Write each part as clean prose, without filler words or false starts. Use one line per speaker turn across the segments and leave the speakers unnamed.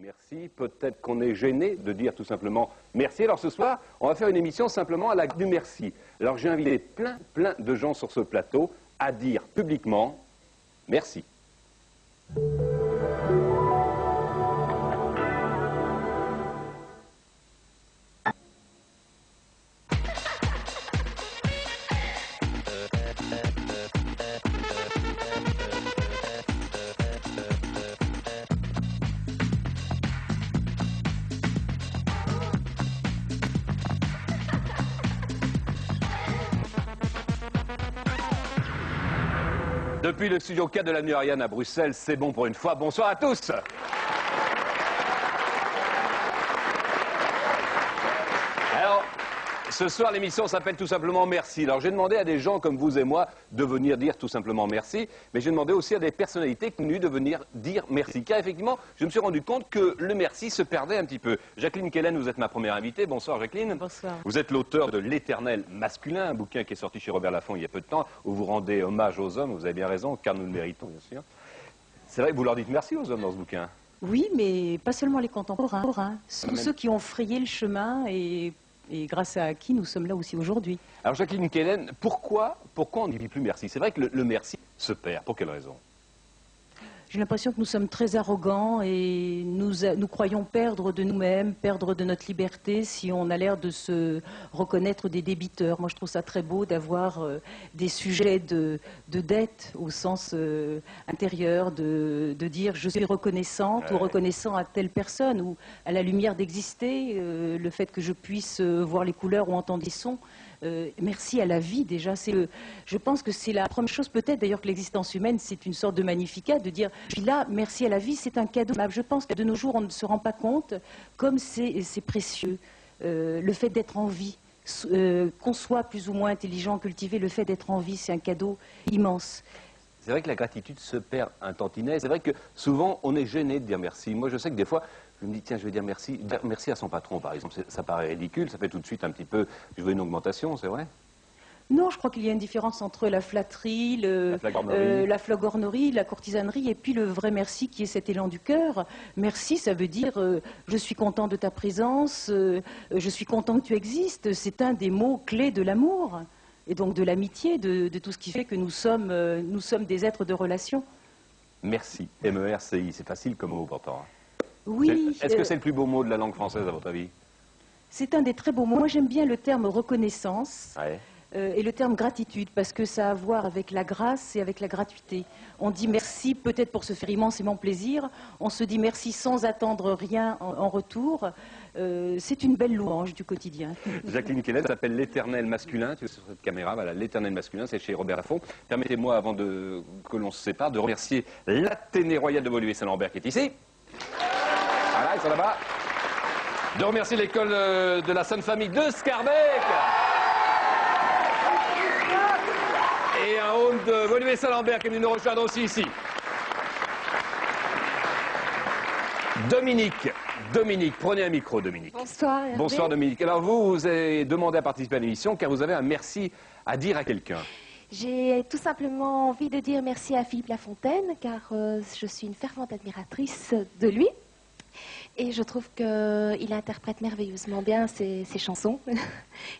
merci, peut-être qu'on est gêné de dire tout simplement merci. Alors ce soir, on va faire une émission simplement à la du merci. Alors j'ai invité plein de gens sur ce plateau à dire publiquement merci. Depuis le studio 4 de l'avenue Ariane à Bruxelles, c'est bon pour une fois. Bonsoir à tous. Alors, ce soir, l'émission s'appelle tout simplement Merci. Alors, j'ai demandé à des gens comme vous et moi de venir dire tout simplement merci, mais j'ai demandé aussi à des personnalités connues de venir dire merci. Car effectivement, je me suis rendu compte que le merci se perdait un petit peu. Jacqueline Kellen, vous êtes ma première invitée. Bonsoir Jacqueline.
Bonsoir. Vous
êtes l'auteur de L'Éternel masculin, un bouquin qui est sorti chez Robert Laffont il y a peu de temps, où vous rendez hommage aux hommes. Vous avez bien raison, car nous le méritons, bien sûr. C'est vrai que vous leur dites merci aux hommes dans ce bouquin.
Oui, mais pas seulement les contemporains. Tous ceux qui ont frayé le chemin et grâce à qui nous sommes là aussi aujourd'hui.
Alors Jacqueline Kellen, pourquoi on ne dit plus merci? C'est vrai que le merci se perd. Pour quelle raison?
J'ai l'impression que nous sommes très arrogants et nous croyons perdre de nous-mêmes, perdre de notre liberté si on a l'air de se reconnaître des débiteurs. Moi, je trouve ça très beau d'avoir des sujets de dette au sens intérieur, de dire je suis reconnaissante ou reconnaissant à telle personne ou à la lumière d'exister, le fait que je puisse voir les couleurs ou entendre des sons. Merci à la vie déjà. Je pense que c'est la première chose peut-être d'ailleurs que l'existence humaine, c'est une sorte de magnificat, de dire je suis là, merci à la vie, c'est un cadeau. Je pense que de nos jours on ne se rend pas compte comme c'est précieux. Le fait d'être en vie, qu'on soit plus ou moins intelligent, cultivé, le fait d'être en vie, c'est un cadeau immense.
C'est vrai que la gratitude se perd un tantinet. C'est vrai que souvent on est gêné de dire merci. Moi je sais que des fois je me dis tiens je vais dire merci. Dire merci à son patron par exemple, ça paraît ridicule, ça fait tout de suite un petit peu, je veux une augmentation, c'est vrai?
Non, je crois qu'il y a une différence entre la flatterie, la flagornerie, la courtisanerie et puis le vrai merci qui est cet élan du cœur. Merci, ça veut dire je suis content de ta présence, je suis content que tu existes. C'est un des mots clés de l'amour et donc de l'amitié, de tout ce qui fait que nous sommes des êtres de relation.
Merci, M-E-R-C-I, c'est facile comme mot pourtant.
Oui.
Est-ce que c'est le plus beau mot de la langue française à votre avis?
C'est un des très beaux mots. Moi j'aime bien le terme reconnaissance.
Ouais.
Et le terme gratitude, parce que ça a à voir avec la grâce et avec la gratuité. On dit merci peut-être pour se faire immensément plaisir, on se dit merci sans attendre rien en retour. C'est une belle louange du quotidien.
Jacqueline Kellen s'appelle L'Éternel masculin, tu es sur cette caméra, voilà, L'Éternel masculin, c'est chez Robert Laffont. Permettez-moi, avant que l'on se sépare, de remercier l'Athénée royale de Woluwe-Saint-Lambert qui est ici. Voilà, ils sont là-bas. De remercier l'école de la Sainte Famille de Scarbeck. Et un home de Woluwe-Saint-Lambert qui est venu nous rejoindre aussi ici. Dominique, prenez un micro, Dominique.
Bonsoir, Hervé.
Bonsoir, Dominique. Alors, vous avez demandé à participer à l'émission car vous avez un merci à dire à quelqu'un. J'ai
tout simplement envie de dire merci à Philippe Lafontaine, car je suis une fervente admiratrice de lui. Et je trouve qu'il interprète merveilleusement bien ses chansons.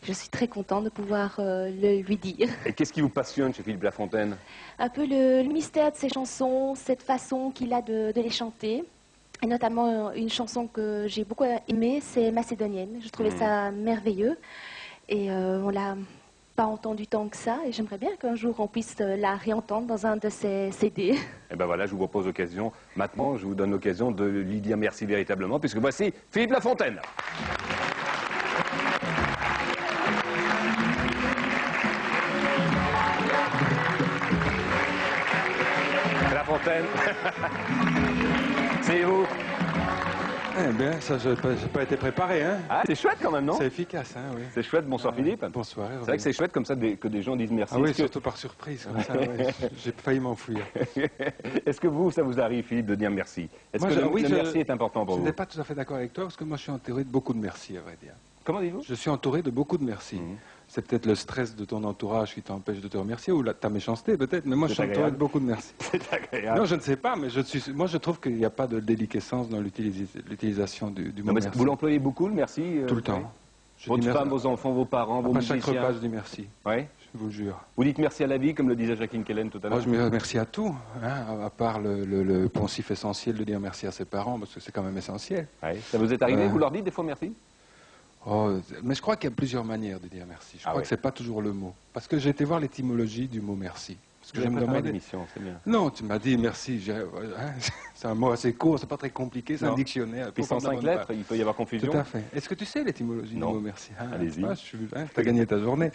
Je suis très contente de pouvoir le lui dire.
Et qu'est-ce qui vous passionne chez Philippe Lafontaine?
Un peu le mystère de ses chansons, cette façon qu'il a de les chanter. Et notamment une chanson que j'ai beaucoup aimée, c'est Macédonienne. Je trouvais ça merveilleux. Et on l'a pas entendu tant que ça. Et j'aimerais bien qu'un jour on puisse la réentendre dans un de ses CD.
Et ben voilà, je vous propose l'occasion. Maintenant, je vous donne l'occasion de lui dire merci véritablement, puisque voici Philippe Lafontaine. Lafontaine. C'est vous.
Eh bien, ça, j'ai pas été préparé, hein.
Ah, c'est chouette quand même, non?
C'est efficace, hein, oui.
C'est chouette, bonsoir Philippe.
Bonsoir.
C'est vrai que c'est chouette comme ça que des gens disent merci.
Ah oui, surtout par surprise, comme ça, ouais. J'ai failli m'enfuir.
Est-ce que vous, ça vous arrive, Philippe, de dire merci? Est-ce que le merci est important pour vous?
Je n'étais pas tout à fait d'accord avec toi, parce que moi je suis entouré de beaucoup de merci, à vrai dire.
Comment dites-vous?
Je suis entouré de beaucoup de merci. c'est peut-être le stress de ton entourage qui t'empêche de te remercier, ou ta méchanceté peut-être, mais moi je suis entouré de beaucoup de merci.
C'est agréable.
Non, je ne sais pas, mais moi je trouve qu'il n'y a pas de déliquescence dans l'utilisation du mot merci.
Vous l'employez beaucoup, le merci
Tout le temps. Je
Votre
dis
femme,
merci.
vos enfants, vos parents, vos
Après
musiciens.
chaque repas, je dis merci.
Oui.
Je vous le jure.
Vous dites merci à la vie, comme le disait Jacqueline Kellen tout à l'heure.
Moi, je me remercie à tout, hein, à part le poncif essentiel de dire merci à ses parents, parce que c'est quand même essentiel.
Oui. Ça vous est arrivé, vous leur dites des fois merci?
Oh, mais je crois qu'il y a plusieurs manières de dire merci. Je crois que c'est pas toujours le mot. Parce que j'ai été voir l'étymologie du mot merci. Parce que je me demandais...
c'est bien.
Non, tu m'as dit merci. Hein, c'est un mot assez court, c'est pas très compliqué, c'est un dictionnaire.
Puis 105 lettres, il peut y avoir confusion.
Tout à fait. Est-ce que tu sais l'étymologie du mot merci?
Allez-y.
Tu as gagné ta journée.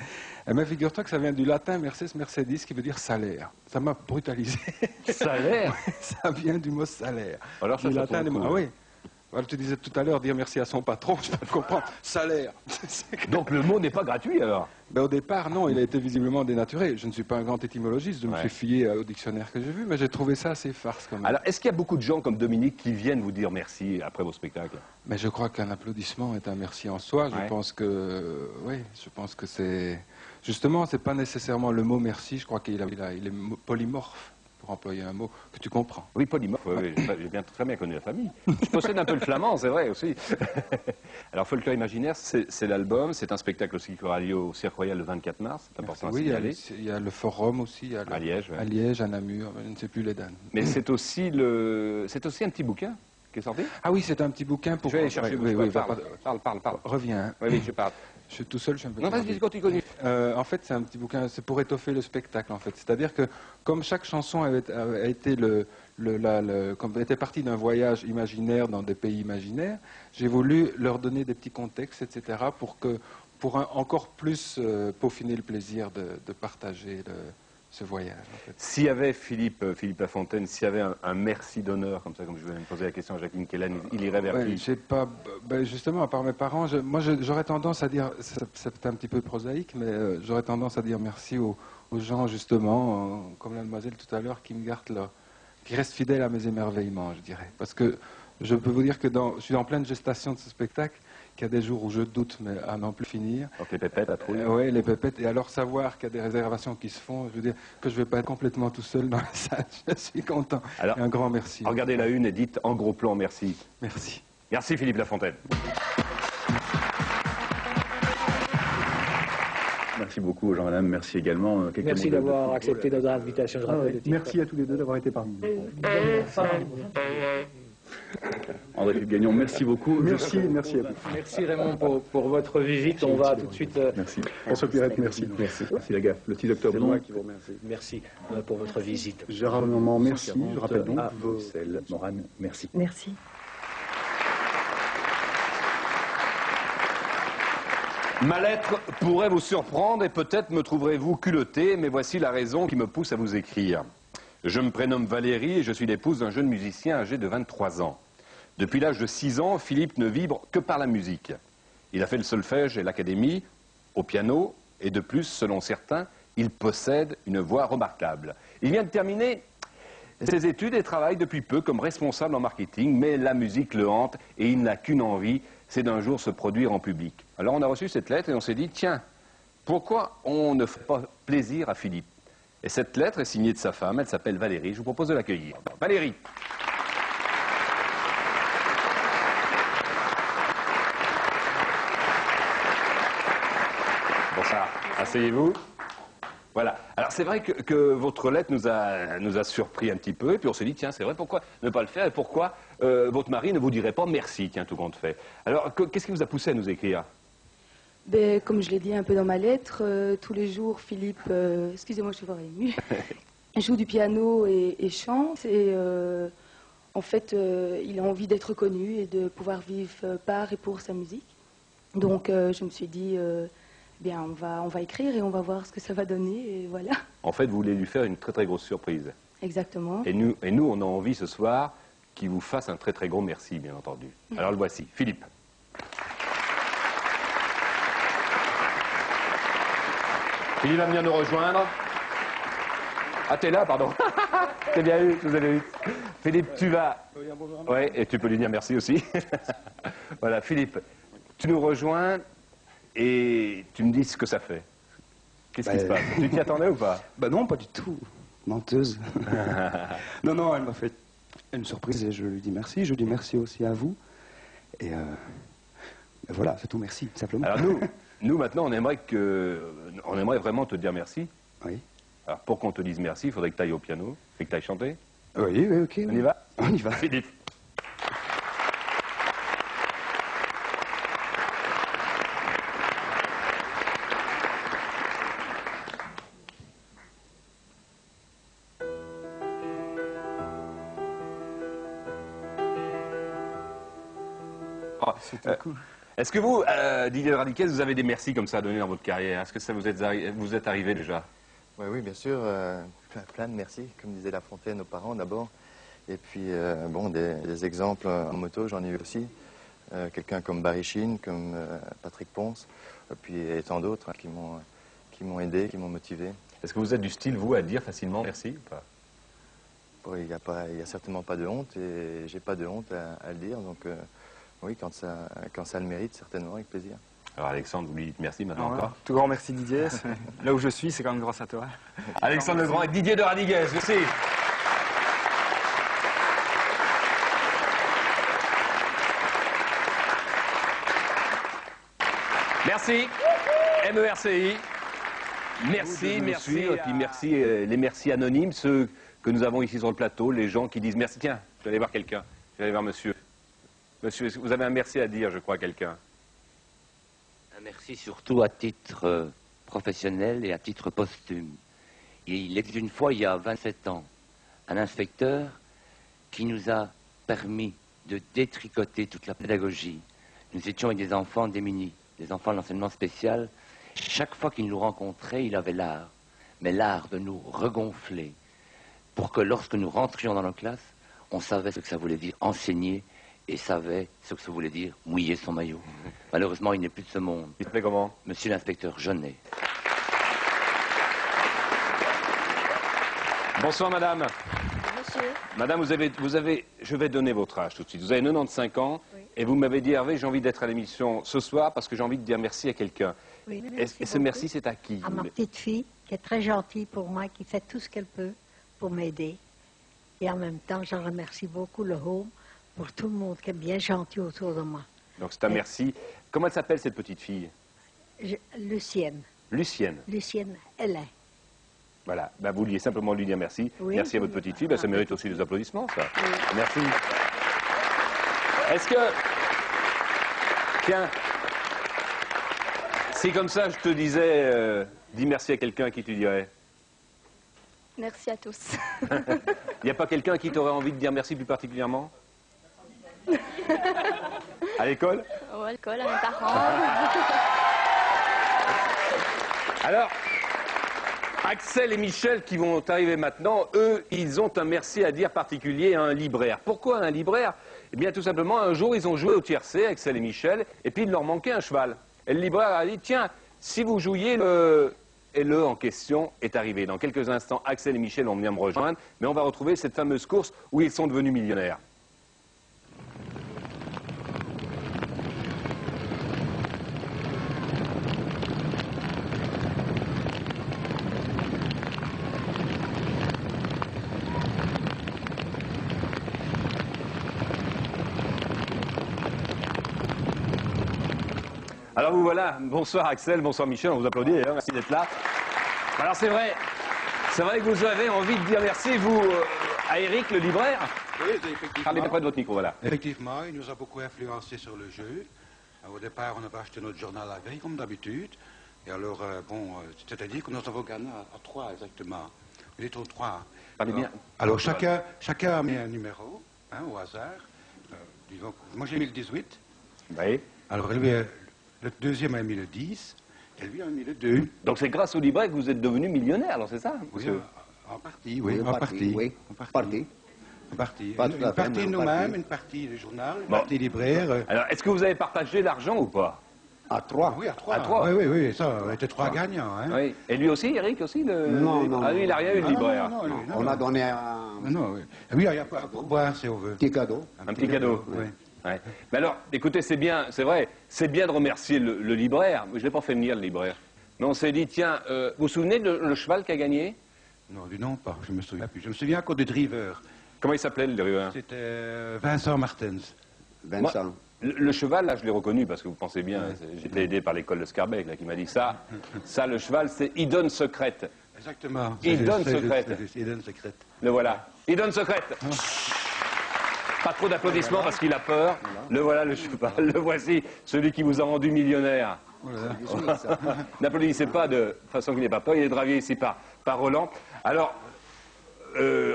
Mais figure-toi que ça vient du latin merces mercedis, qui veut dire salaire. Ça m'a brutalisé.
Salaire?
Ça vient du mot salaire.
Alors ça,
du
ça
latin,
tombe cool.
ah oui. Alors, tu disais tout à l'heure dire merci à son patron, je peux comprendre. Salaire.
Donc le mot n'est pas gratuit alors?
Ben, au départ, non, il a été visiblement dénaturé. Je ne suis pas un grand étymologiste, je me suis fié au dictionnaire que j'ai vu, mais j'ai trouvé ça assez farce quand même.
Alors, est-ce qu'il y a beaucoup de gens comme Dominique qui viennent vous dire merci après vos spectacles?
Mais je crois qu'un applaudissement est un merci en soi. Je pense que, oui, je pense que c'est... Justement, c'est pas nécessairement le mot merci, je crois qu'il est polymorphe. Pour employer un mot que tu comprends.
Oui, polymorphe, oui, j'ai très bien connu la famille. Je possède un peu le flamand, c'est vrai aussi. Alors, Folklore Imaginaire, c'est l'album, c'est un spectacle aussi qui aura lieu au Cirque Royal le 24 mars, c'est important à signaler.
Il y a le Forum aussi,
à Liège.
À Liège, à Namur, je ne sais plus les dates.
Mais c'est aussi un petit bouquin qui est sorti?
Ah oui, c'est un petit bouquin pour...
Je vais aller chercher parle.
Reviens.
Oui, je parle.
Je suis tout seul, je suis un peu...
Non, vas-y, continue.
En fait, c'est un petit bouquin, c'est pour étoffer le spectacle, en fait. C'est-à-dire que, comme chaque chanson a été comme était partie d'un voyage imaginaire dans des pays imaginaires, j'ai voulu leur donner des petits contextes, etc., pour encore plus peaufiner le plaisir de partager ce voyage. En fait.
S'il y avait Philippe Lafontaine, s'il y avait un merci d'honneur, comme ça, comme je vais me poser la question à Jacqueline Kellen, il irait vers qui?
Justement, à part mes parents, j'aurais tendance à dire, c'est un petit peu prosaïque, mais j'aurais tendance à dire merci aux gens, justement, comme la demoiselle tout à l'heure, qui restent fidèles à mes émerveillements, je dirais. Parce que je peux vous dire que je suis en pleine gestation de ce spectacle, qu'il y a des jours où je doute, mais à n'en plus finir.
Donc les pépettes à trouille.
Oui, les pépettes. Et alors savoir qu'il y a des réservations qui se font, je veux dire que je ne vais pas être complètement tout seul dans la salle. Je suis content.
Alors,
et un grand merci.
Regardez la une et dites en gros plan merci.
Merci.
Merci Philippe Lafontaine.
Merci beaucoup, Jean-Madame. Merci également.
Merci d'avoir accepté notre invitation. Je rappelle le titre.
Merci à tous les deux d'avoir été parmi nous.
André-Philippe Gagnon, merci beaucoup.
Merci à vous.
Merci Raymond pour votre visite. On va tout de suite...
Merci.
François Pirette, merci.
Merci la gaffe. Le petit docteur
C'est
Blond.
moi qui vous remercie.
Merci pour votre visite.
Gérard Normand, merci. Je rappelle donc
à Bruxelles. Morane, merci.
Merci.
Ma lettre pourrait vous surprendre et peut-être me trouverez-vous culotté, mais voici la raison qui me pousse à vous écrire. Je me prénomme Valérie et je suis l'épouse d'un jeune musicien âgé de 23 ans. Depuis l'âge de 6 ans, Philippe ne vibre que par la musique. Il a fait le solfège et l'académie, au piano, et de plus, selon certains, il possède une voix remarquable. Il vient de terminer ses études et travaille depuis peu comme responsable en marketing, mais la musique le hante et il n'a qu'une envie, c'est d'un jour se produire en public. Alors on a reçu cette lettre et on s'est dit, tiens, pourquoi on ne fait pas plaisir à Philippe? Et cette lettre est signée de sa femme, elle s'appelle Valérie, je vous propose de l'accueillir. Valérie. Bonsoir, asseyez-vous. Voilà. Alors c'est vrai que votre lettre nous a surpris un petit peu, et puis on s'est dit, tiens, c'est vrai, pourquoi ne pas le faire, et pourquoi votre mari ne vous dirait pas merci, tiens, tout compte fait. Alors, qu'est-ce qui vous a poussé à nous écrire?
Ben, comme je l'ai dit un peu dans ma lettre, tous les jours, Philippe, excusez-moi, je suis vraiment émue, joue du piano et chante, et en fait, il a envie d'être connu et de pouvoir vivre par et pour sa musique. Donc, je me suis dit... bien, on va écrire et on va voir ce que ça va donner, et voilà.
En fait, vous voulez lui faire une très très grosse surprise.
Exactement.
Et nous, on a envie ce soir qu'il vous fasse un très très gros merci, bien entendu. Alors le voici, Philippe. Philippe va venir nous rejoindre. Ah, t'es là, pardon. T'es bien eu, je vous avais eu. Philippe, tu vas... Oui, et tu peux lui dire merci aussi. Voilà, Philippe, tu nous rejoins... et tu me dis ce que ça fait. Qu'est-ce qui se passe? Tu t'y attendais ou pas?
Bah non, pas du tout. Menteuse. Non, non, elle m'a fait une surprise et je lui dis merci. Je dis merci aussi à vous. Et voilà, c'est tout, merci, simplement.
Alors nous maintenant, on aimerait vraiment te dire merci.
Oui.
Alors pour qu'on te dise merci, il faudrait que tu ailles au piano et que tu ailles chanter.
Oui, oui, ok.
On y va?
On y va.
Philippe. Est-ce que vous, Didier Radiquez, vous avez des merci comme ça à donner dans votre carrière? Est-ce que ça vous est arrivé déjà?
Oui, oui, bien sûr. Plein de merci, comme disait La Fontaine aux parents d'abord. Et puis, bon, des exemples en moto, j'en ai eu aussi. Quelqu'un comme Barry Sheen, comme Patrick Ponce, et tant d'autres qui m'ont aidé, qui m'ont motivé.
Est-ce que vous êtes du style, vous, à dire facilement merci ou pas?
Bon, il n'y a certainement pas de honte, et j'ai pas de honte à le dire. Donc, oui, quand ça le mérite, certainement, avec plaisir.
Alors Alexandre, vous lui dites merci maintenant encore.
Tout grand merci Didier. Là où je suis, c'est quand même grâce à toi.
Alexandre Legrand et Didier de Radiguez, merci. Merci. MERCI. Merci, merci. Et puis merci, les merci anonymes, ceux que nous avons ici sur le plateau, les gens qui disent merci. Tiens, je vais aller voir quelqu'un. Je vais aller voir monsieur. Monsieur, vous avez un merci à dire, je crois, à quelqu'un.
Un merci surtout à titre professionnel et à titre posthume. Il existe une fois, il y a 27 ans, un inspecteur qui nous a permis de détricoter toute la pédagogie. Nous étions avec des enfants démunis, des enfants de l'enseignement spécial. Chaque fois qu'il nous rencontrait, il avait l'art, mais l'art de nous regonfler, pour que lorsque nous rentrions dans nos classes, on savait ce que ça voulait dire enseigner, et savait ce que ça voulait dire mouiller son maillot. Malheureusement, il n'est plus de ce monde.
Il s'appelait comment?
Monsieur l'inspecteur Jeunet.
Bonsoir madame.
Monsieur.
Madame, je vais donner votre âge tout de suite. Vous avez 95 ans, oui. Et vous m'avez dit, Hervé, j'ai envie d'être à l'émission ce soir parce que j'ai envie de dire merci à quelqu'un.
Oui,
et ce merci, c'est à qui?
À ma petite fille, qui est très gentille pour moi, qui fait tout ce qu'elle peut pour m'aider. Et en même temps, j'en remercie beaucoup le Home pour tout le monde qui est bien gentil autour de moi.
Donc c'est un merci. Comment elle s'appelle cette petite fille?
Lucienne.
Lucienne.
Lucienne Hélène.
Voilà, ben, vous vouliez simplement lui dire merci. Oui, merci à votre petite fille, ben, ça mérite aussi des applaudissements, ça. Oui. Merci. Est-ce que... Tiens, si comme ça je te disais, dis merci à quelqu'un, qui tu dirais?
Merci à tous.
Il n'y a pas quelqu'un qui t'aurait envie de dire merci plus particulièrement? À l'école?
À l'école, à mes parents.
Alors, Axel et Michel qui vont arriver maintenant, eux, ils ont un merci à dire particulier à un libraire. Pourquoi un libraire? Eh bien, tout simplement, un jour, ils ont joué au tiercé, Axel et Michel, et puis il leur manquait un cheval. Et le libraire a dit, tiens, si vous jouiez le... Et le en question est arrivé. Dans quelques instants, Axel et Michel vont venir me rejoindre, mais on va retrouver cette fameuse course où ils sont devenus millionnaires. Alors vous voilà, bonsoir Axel, bonsoir Michel, on vous applaudit d'ailleurs, merci d'être là. Alors c'est vrai que vous avez envie de dire merci, vous, à Eric, le libraire.
Oui, effectivement.
Parlez près de votre micro, voilà.
Effectivement, il nous a beaucoup influencé sur le jeu. Au départ, on avait acheté notre journal la veille, comme d'habitude. Et alors, c'est-à-dire que nous avons gagné à 3 exactement. Vous êtes aux 3.
Parlez bien.
Alors, chacun a mis un numéro, hein, au hasard. Disons, moi, j'ai mis le 18.
Oui.
Alors, le deuxième a mis le 10. Et lui a mis le 2.
Donc c'est grâce au libraire que vous êtes devenu millionnaire, alors c'est ça?
Oui, en partie, oui. En partie. Oui, en partie. Une partie nous-mêmes, une partie du journal, une partie libraire.
Alors, est-ce que vous avez partagé l'argent ou pas?
À 3. Oui, à 3.
À 3.
Oui, ça, on était 3 gagnants. Hein.
Oui. Et lui aussi, Eric aussi
Non.
Ah, lui, il n'a rien eu, le libraire.
On a donné un...
Non, oui. Oui, il y a pour boire, si on veut.
Petit cadeau.
Un petit cadeau.
Oui.
Ouais. Mais alors, écoutez, c'est bien, c'est vrai, c'est bien de remercier le libraire. Je ne l'ai pas fait venir, le libraire. Mais on s'est dit, tiens, vous vous souvenez de le cheval qui a gagné?
Non, du nom pas, je me souviens plus. Je me souviens encore du driver.
Comment il s'appelait, le driver?
C'était Vincent Martens.
Vincent. Moi, le cheval, là, je l'ai reconnu, parce que vous pensez bien, j'étais aidé par l'école de Scarbeck, là, qui m'a dit ça, le cheval, c'est Idone Secrète.
Exactement.
Idone Secrète.
Idone Secrète.
Le voilà. Idone Secrète. Pas trop d'applaudissements parce qu'il a peur. Le voilà, le cheval. Le voici, celui qui vous a rendu millionnaire. N'applaudissez pas de façon qu'il n'ait pas peur. Il est dragué ici par Roland. Alors,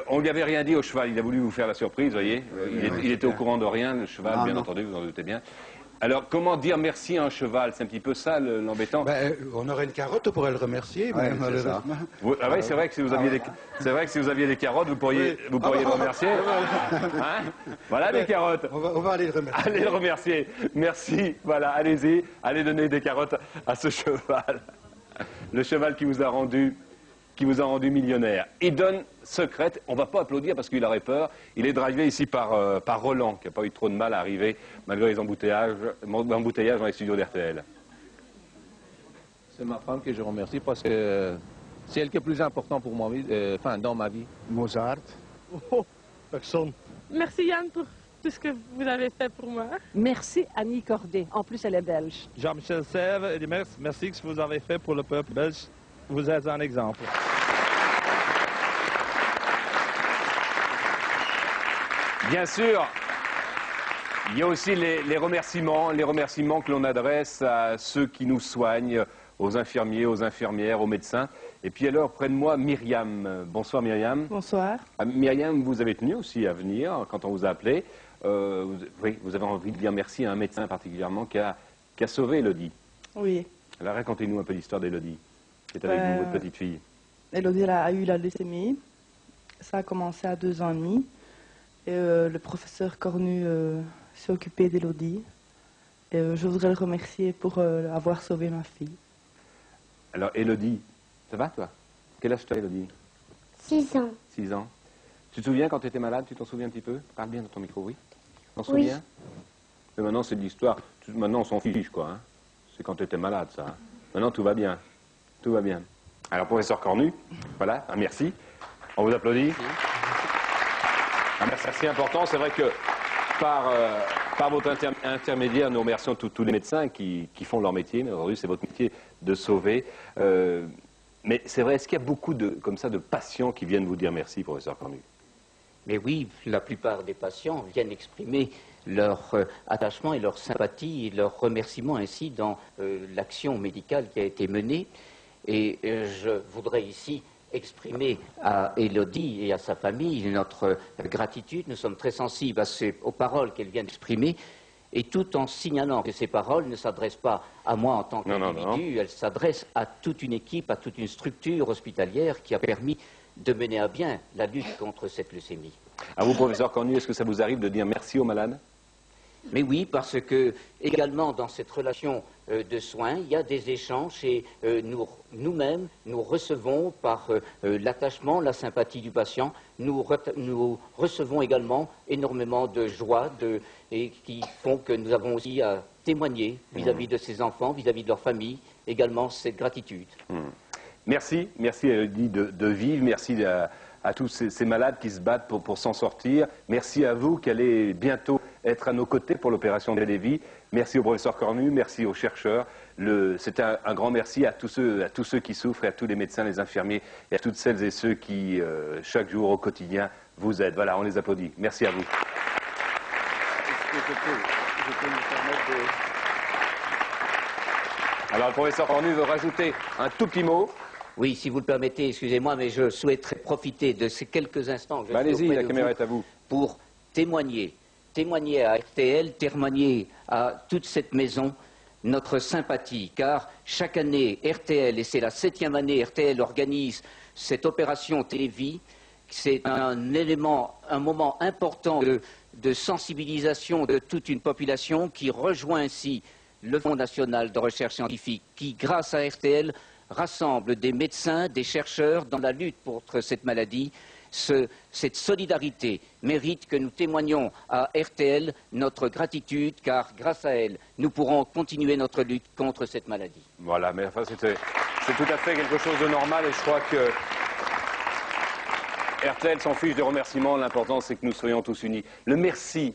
on lui avait rien dit au cheval. Il a voulu vous faire la surprise, vous voyez. Il était au courant de rien, le cheval, bien entendu, vous en doutez bien. Alors, comment dire merci à un cheval? C'est un petit peu ça l'embêtant.
On aurait une carotte, on pourrait le remercier, mais malheureusement.
Ah oui, c'est vrai que si vous aviez des carottes, vous pourriez le remercier. Hein? Voilà des carottes.
On va aller le remercier.
Allez le remercier. Merci. Voilà, allez-y. Allez donner des carottes à ce cheval. Le cheval qui vous a rendu millionnaire. Idone Secrète, on ne va pas applaudir parce qu'il aurait peur. Il est drivé ici par Roland, qui n'a pas eu trop de mal à arriver, malgré les embouteillages dans les studios d'RTL.
C'est ma femme que je remercie parce que c'est elle qui est plus important pour moi, dans ma vie.
Mozart.
Oh, personne. Merci Yann pour tout ce que vous avez fait pour moi.
Merci Annie Cordet. En plus, elle est belge.
Jean-Michel Sèvres, merci ce que vous avez fait pour le peuple belge. Vous êtes un exemple.
Bien sûr, il y a aussi les remerciements que l'on adresse à ceux qui nous soignent, aux infirmiers, aux infirmières, aux médecins. Et puis alors, près de moi, Myriam. Bonsoir Myriam.
Bonsoir.
Myriam, vous avez tenu aussi à venir quand on vous a appelé. Vous avez envie de dire merci à un médecin particulièrement qui a sauvé Élodie.
Oui.
Alors racontez-nous un peu l'histoire d'Élodie, qui est avec vous, votre petite fille.
Élodie a eu la leucémie. Ça a commencé à 2 ans et demi. Et le professeur Cornu s'est occupé d'Élodie. Et je voudrais le remercier pour avoir sauvé ma fille.
Alors Élodie, ça va toi? Quel âge tu as, Élodie?
6 ans.
6 ans. Tu te souviens quand tu étais malade? Tu t'en souviens un petit peu? Parle bien dans ton micro, oui. Tu t'en souviens? Mais maintenant c'est de l'histoire. Maintenant on s'en fiche, quoi. Hein. C'est quand tu étais malade, ça. Hein. Maintenant tout va bien. Tout va bien. Alors professeur Cornu, voilà, un merci. On vous applaudit. Un merci assez important. C'est vrai que par votre intermédiaire, nous remercions tous les médecins qui font leur métier. Mais aujourd'hui, c'est votre métier de sauver. Mais c'est vrai, est-ce qu'il y a beaucoup comme ça de patients qui viennent vous dire merci, professeur Cornu?
Mais oui, la plupart des patients viennent exprimer leur attachement et leur sympathie et leur remerciement ainsi dans l'action médicale qui a été menée. Et je voudrais ici exprimer à Élodie et à sa famille notre gratitude. Nous sommes très sensibles aux paroles qu'elle vient d'exprimer, et tout en signalant que ces paroles ne s'adressent pas à moi en tant qu'individu, elles s'adressent à toute une équipe, à toute une structure hospitalière qui a permis de mener à bien la lutte contre cette leucémie.
À vous, professeur Cornu, est-ce que ça vous arrive de dire merci aux malades?
Mais oui, parce que également dans cette relation de soins, il y a des échanges et nous-mêmes, nous recevons par l'attachement, la sympathie du patient, nous recevons également énormément de joie et qui font que nous avons aussi à témoigner vis-à-vis de ces enfants, vis-à-vis de leur famille, également cette gratitude.
Merci Élodie de vivre, merci à tous ces malades qui se battent pour s'en sortir. Merci à vous qui allez bientôt être à nos côtés pour l'opération des vies. Merci au professeur Cornu, merci aux chercheurs. C'est un grand merci à tous ceux qui souffrent, et à tous les médecins, les infirmiers, et à toutes celles et ceux qui, chaque jour au quotidien, vous aident. Voilà, on les applaudit. Merci à vous. Est-ce que je peux me permettre de... Alors, le professeur Cornu veut rajouter un tout petit mot.
Oui, si vous le permettez, excusez-moi, mais je souhaiterais profiter de ces quelques instants que je suis
allez-y, la
auprès de
caméra
vous
est à vous.
Pour témoigner à RTL, témoigner à toute cette maison notre sympathie, car chaque année, RTL, et c'est la 7e année, RTL organise cette opération Télévie. C'est un élément, un moment important de sensibilisation de toute une population qui rejoint ainsi le Fonds national de recherche scientifique, qui, grâce à RTL, rassemble des médecins, des chercheurs dans la lutte contre cette maladie. cette solidarité mérite que nous témoignions à RTL notre gratitude, car grâce à elle, nous pourrons continuer notre lutte contre cette maladie.
Voilà, mais enfin, c'est tout à fait quelque chose de normal et je crois que RTL s'en fiche des remerciements. L'important, c'est que nous soyons tous unis. Le merci,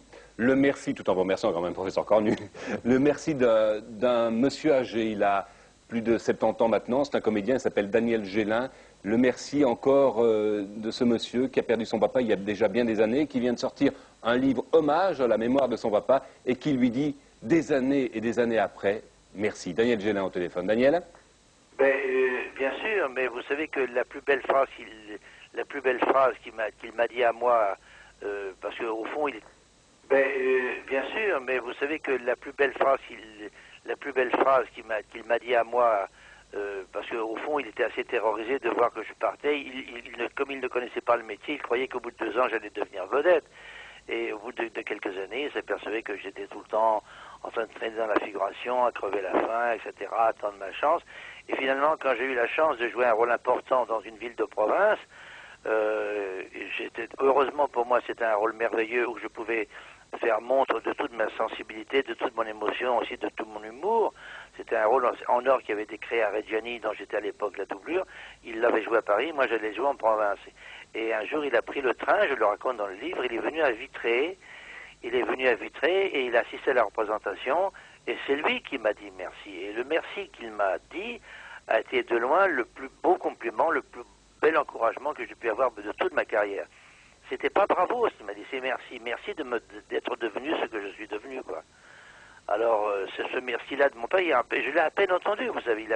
tout en vous remerciant quand même, professeur Cornu, le merci d'un monsieur âgé, il a plus de 70 ans maintenant, c'est un comédien, il s'appelle Daniel Gélin. Le merci encore de ce monsieur qui a perdu son papa il y a déjà bien des années, qui vient de sortir un livre hommage à la mémoire de son papa et qui lui dit des années et des années après, merci. Daniel Gélin au téléphone. Daniel?
Bien sûr, mais vous savez que la plus belle phrase qu'il m'a dit à moi, parce qu'au fond, bien sûr, mais vous savez que la plus belle phrase qu'il m'a dit à moi, parce qu'au fond, il était assez terrorisé de voir que je partais. Comme il ne connaissait pas le métier, il croyait qu'au bout de 2 ans, j'allais devenir vedette. Et au bout de quelques années, il s'apercevait que j'étais tout le temps en train de traîner dans la figuration, à crever la faim, etc., à attendre ma chance. Et finalement, quand j'ai eu la chance de jouer un rôle important dans une ville de province, heureusement pour moi, c'était un rôle merveilleux où je pouvais faire montre de toute ma sensibilité, de toute mon émotion, aussi de tout mon humour. C'était un rôle en or qui avait été créé à Reggiani, dont j'étais à l'époque la doublure. Il l'avait joué à Paris, moi j'allais jouer en province. Et un jour, il a pris le train, je le raconte dans le livre, il est venu à Vitré, et il a assisté à la représentation, et c'est lui qui m'a dit merci. Et le merci qu'il m'a dit a été de loin le plus beau compliment, le plus bel encouragement que j'ai pu avoir de toute ma carrière. C'était pas bravo ce qu'il m'a dit, c'est merci. Merci d'être devenu ce que je suis devenu, quoi. Alors, ce merci-là de mon père, je l'ai à peine entendu, vous savez,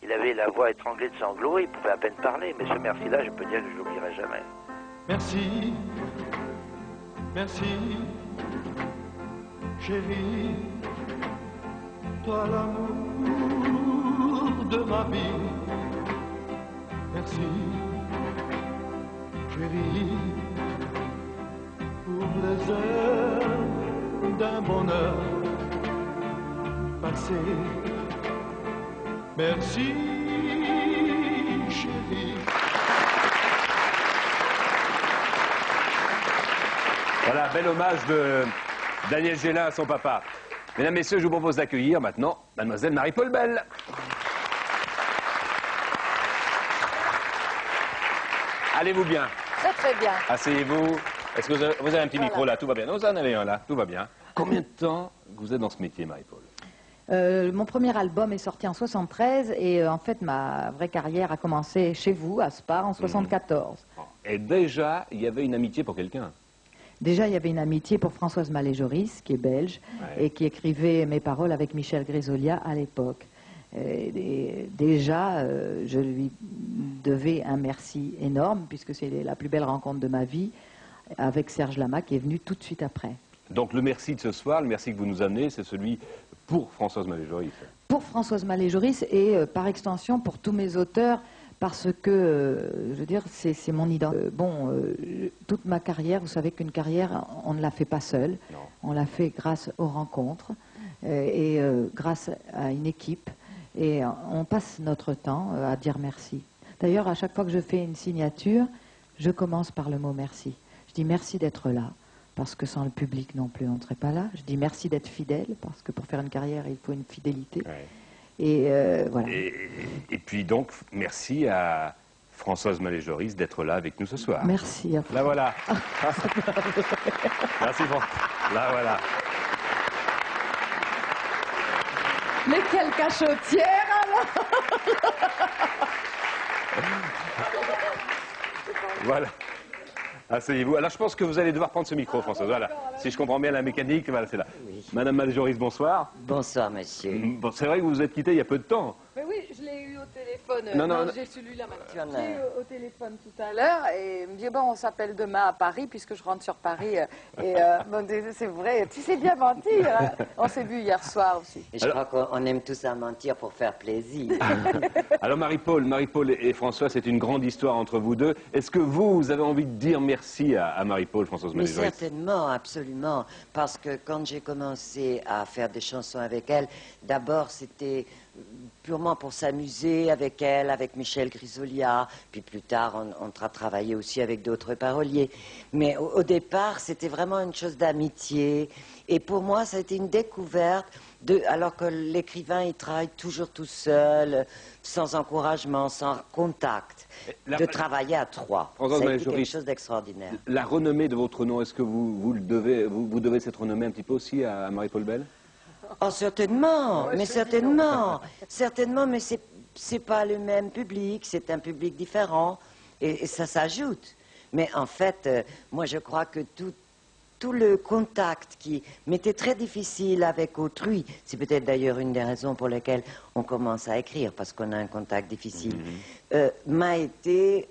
il avait la voix étranglée de sanglots, il pouvait à peine parler, mais ce merci-là, je peux dire que je l'oublierai jamais.
Merci, merci, chérie, toi l'amour de ma vie. Merci, chérie, pour les heures d'un bonheur passé. Merci, chérie.
Voilà, bel hommage de Daniel Gélin à son papa. Mesdames, Messieurs, je vous propose d'accueillir maintenant Mademoiselle Marie-Paul Bell. Allez-vous bien?
Très très bien.
Asseyez-vous. Est-ce que vous avez un petit micro là? Tout va bien? Non, vous en avez un là, tout va bien. Combien de temps vous êtes dans ce métier, Marie-Paul?
Mon premier album est sorti en 73 et en fait ma vraie carrière a commencé chez vous, à Spar, en 74.
Et déjà, il y avait une amitié pour quelqu'un?
Déjà, il y avait une amitié pour Françoise Mallet-Joris, qui est belge, et qui écrivait mes paroles avec Michel Grisolia à l'époque. Déjà, je lui devais un merci énorme, puisque c'est la plus belle rencontre de ma vie, avec Serge Lama, qui est venu tout de suite après.
Donc le merci de ce soir, le merci que vous nous amenez, c'est celui pour Françoise Mallet-Joris.
Pour Françoise Mallet-Joris et par extension pour tous mes auteurs, parce que, je veux dire, c'est mon identité. Toute ma carrière, vous savez qu'une carrière, on ne la fait pas seule, on la fait grâce aux rencontres et grâce à une équipe, et on passe notre temps à dire merci. D'ailleurs, à chaque fois que je fais une signature, je commence par le mot merci. Je dis merci d'être là, parce que sans le public non plus, on ne serait pas là. Je dis merci d'être fidèle, parce que pour faire une carrière, il faut une fidélité. Et voilà.
Et puis donc, merci à Françoise Mallet-Joris d'être là avec nous ce soir.
Merci. À
là voilà. Merci pour... Là voilà.
Mais quelle cachotière alors.
Voilà. Asseyez-vous. Alors je pense que vous allez devoir prendre ce micro, Françoise. Voilà. Si je comprends bien la mécanique, voilà, c'est là. Oui. Madame Mallet-Joris, bonsoir.
Bonsoir, monsieur.
Bon, c'est vrai que vous vous êtes quitté il y a peu de temps.
Mais oui, je l'ai eu au téléphone.
Non,
j'ai celui-là maintenant. Je l'ai eu au téléphone tout à l'heure et il me dit, bon, on s'appelle demain à Paris puisque je rentre sur Paris. Et bon, c'est vrai, tu sais bien mentir. Hein. On s'est vu hier soir aussi.
Et je crois qu'on aime tous à mentir pour faire plaisir.
Alors Marie-Paul et François, c'est une grande histoire entre vous deux. Est-ce que vous avez envie de dire merci à Marie-Paul, Françoise Mallet-Joris?
Mais certainement, absolument. Parce que quand j'ai commencé à faire des chansons avec elle, d'abord c'était purement pour s'amuser avec elle, avec Michel Grisolia, puis plus tard on a travaillé aussi avec d'autres paroliers. Mais au départ, c'était vraiment une chose d'amitié. Et pour moi, ça a été une découverte, alors que l'écrivain, il travaille toujours tout seul, sans encouragement, sans contact, de travailler à trois. Ça a été quelque chose d'extraordinaire.
La renommée de votre nom, est-ce que vous devez cette renommée un petit peu aussi à Marie-Paul Bell?
Oh, certainement, mais certainement. Certainement, mais c'est pas le même public, c'est un public différent, et ça s'ajoute. Mais en fait, moi je crois que tout le contact qui m'était très difficile avec autrui, c'est peut-être d'ailleurs une des raisons pour lesquelles on commence à écrire, parce qu'on a un contact difficile, m'a été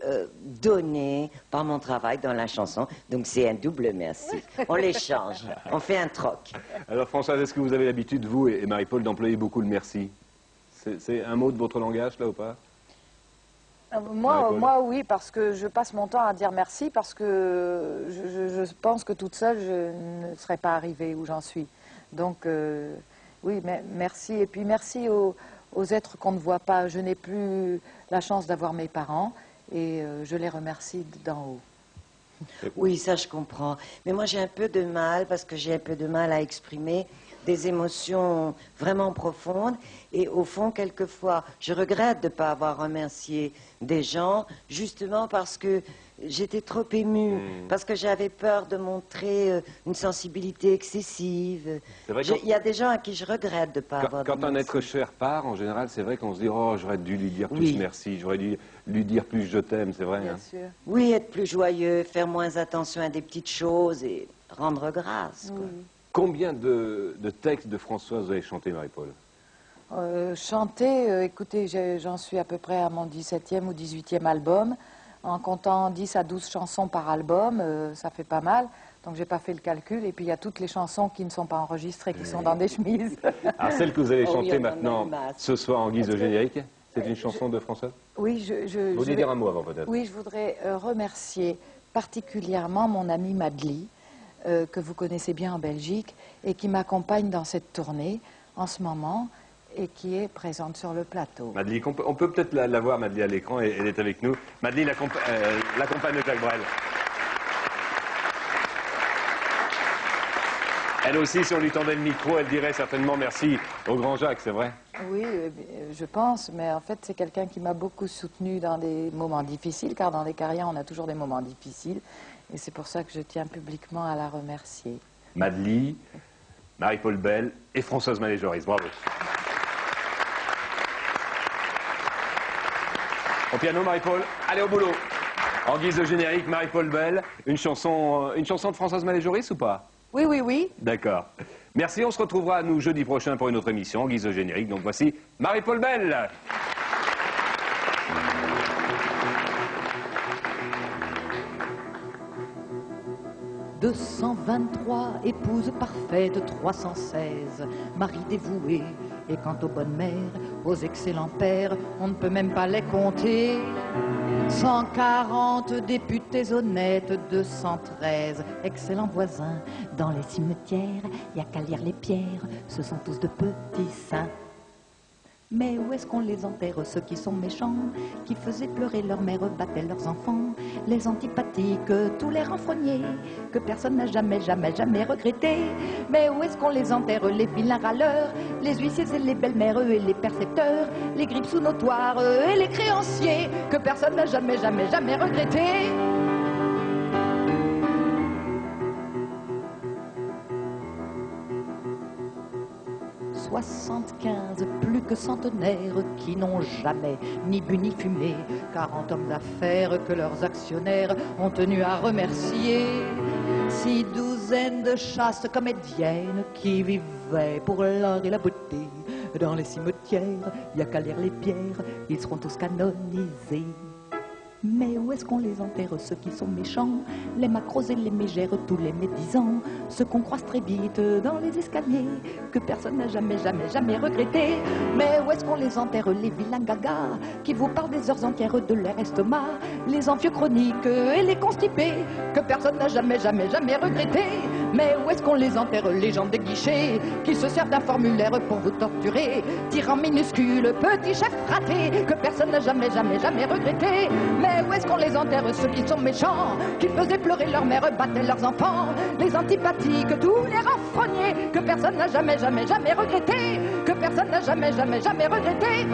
donné par mon travail dans la chanson. Donc c'est un double merci. On l'échange, on fait un troc.
Alors Françoise, est-ce que vous avez l'habitude, vous et Marie-Paul, d'employer beaucoup le merci? C'est un mot de votre langage, là, ou pas?
Moi, oui, parce que je passe mon temps à dire merci, parce que je pense que toute seule, je ne serais pas arrivée où j'en suis. Donc, oui, merci. Et puis, merci aux êtres qu'on ne voit pas. Je n'ai plus la chance d'avoir mes parents, et je les remercie d'en haut.
Oui, ça, je comprends. Mais moi, j'ai un peu de mal, parce que j'ai un peu de mal à exprimer des émotions vraiment profondes. Et au fond, quelquefois, je regrette de ne pas avoir remercié des gens, justement parce que j'étais trop émue, parce que j'avais peur de montrer une sensibilité excessive. Il y a des gens à qui je regrette de ne pas avoir
Quand un être cher part, en général, c'est vrai qu'on se dit « Oh, j'aurais dû lui dire plus merci, j'aurais dû lui dire plus je t'aime », c'est vrai.
Bien sûr. Oui, être plus joyeux, faire moins attention à des petites choses et rendre grâce. Quoi.
Combien de textes de Françoise vous avez chanté, Marie-Paul?
Chanter, écoutez, j'en suis à peu près à mon 17e ou 18e album. En comptant 10 à 12 chansons par album, ça fait pas mal. Donc j'ai pas fait le calcul. Et puis il y a toutes les chansons qui ne sont pas enregistrées, qui sont dans des chemises.
Alors celle que vous allez chanter maintenant, ce soir en guise de générique, c'est une chanson de Françoise?
Oui,
vous voulez dire un mot avant peut-être?
Oui, je voudrais remercier particulièrement mon amie Madly, que vous connaissez bien en Belgique, et qui m'accompagne dans cette tournée en ce moment, et qui est présente sur le plateau.
Madly, on peut peut-être la voir, Madly, à l'écran, et elle est avec nous. Madly, la compagne de Jacques Brel. Elle aussi, si on lui tendait le micro, elle dirait certainement merci au grand Jacques, c'est vrai?
Oui, je pense, mais en fait, c'est quelqu'un qui m'a beaucoup soutenue dans des moments difficiles, car dans les carrières, on a toujours des moments difficiles, et c'est pour ça que je tiens publiquement à la remercier.
Madly, Marie-Paul Bell et Françoise Maléjoris, bravo. Au piano, Marie-Paul, allez au boulot. En guise de générique, Marie-Paul Bell, une chanson de Françoise Maléjoris ou pas?
Oui, oui, oui.
D'accord. Merci, on se retrouvera nous jeudi prochain pour une autre émission en guise de générique. Donc voici Marie-Paul Bell.
« 223, épouse parfaite, 316, mari dévoué. Et quant aux bonnes mères, aux excellents pères, on ne peut même pas les compter. 140 députés honnêtes, 213 excellents voisins. Dans les cimetières, y a qu'à lire les pierres, ce sont tous de petits saints. Mais où est-ce qu'on les enterre, ceux qui sont méchants, qui faisaient pleurer leur mère, battaient leurs enfants, les antipathiques, tous les renfrogniers, que personne n'a jamais regretté. Mais où est-ce qu'on les enterre, les vilains râleurs, les huissiers et les belles-mères et les percepteurs, les grippes sous notoires et les créanciers, que personne n'a jamais regretté. 75 plus que centenaires qui n'ont jamais ni bu ni fumé, 40 hommes d'affaires que leurs actionnaires ont tenu à remercier, 6 douzaines de chastes comédiennes qui vivaient pour l'art et la beauté. Dans les cimetières, y a qu'à lire les pierres, ils seront tous canonisés. Mais où est-ce qu'on les enterre, ceux qui sont méchants, les macros et les mégères, tous les médisants, ceux qu'on croise très vite dans les escaliers, que personne n'a jamais regretté. Mais où est-ce qu'on les enterre, les vilains gagas, qui vous parlent des heures entières de leur estomac, les envieux chroniques et les constipés, que personne n'a jamais regretté.
Mais où est-ce qu'on les enterre, les gens des guichets, qui se servent d'un formulaire pour vous torturer? Tyran minuscule, petit chef raté, que personne n'a jamais, jamais, jamais regretté. Mais où est-ce qu'on les enterre, ceux qui sont méchants, qui faisaient pleurer leur mère, battaient leurs enfants? Les antipathiques, tous les renfrogniers, que personne n'a jamais, jamais, jamais regretté, que personne n'a jamais, jamais, jamais regretté.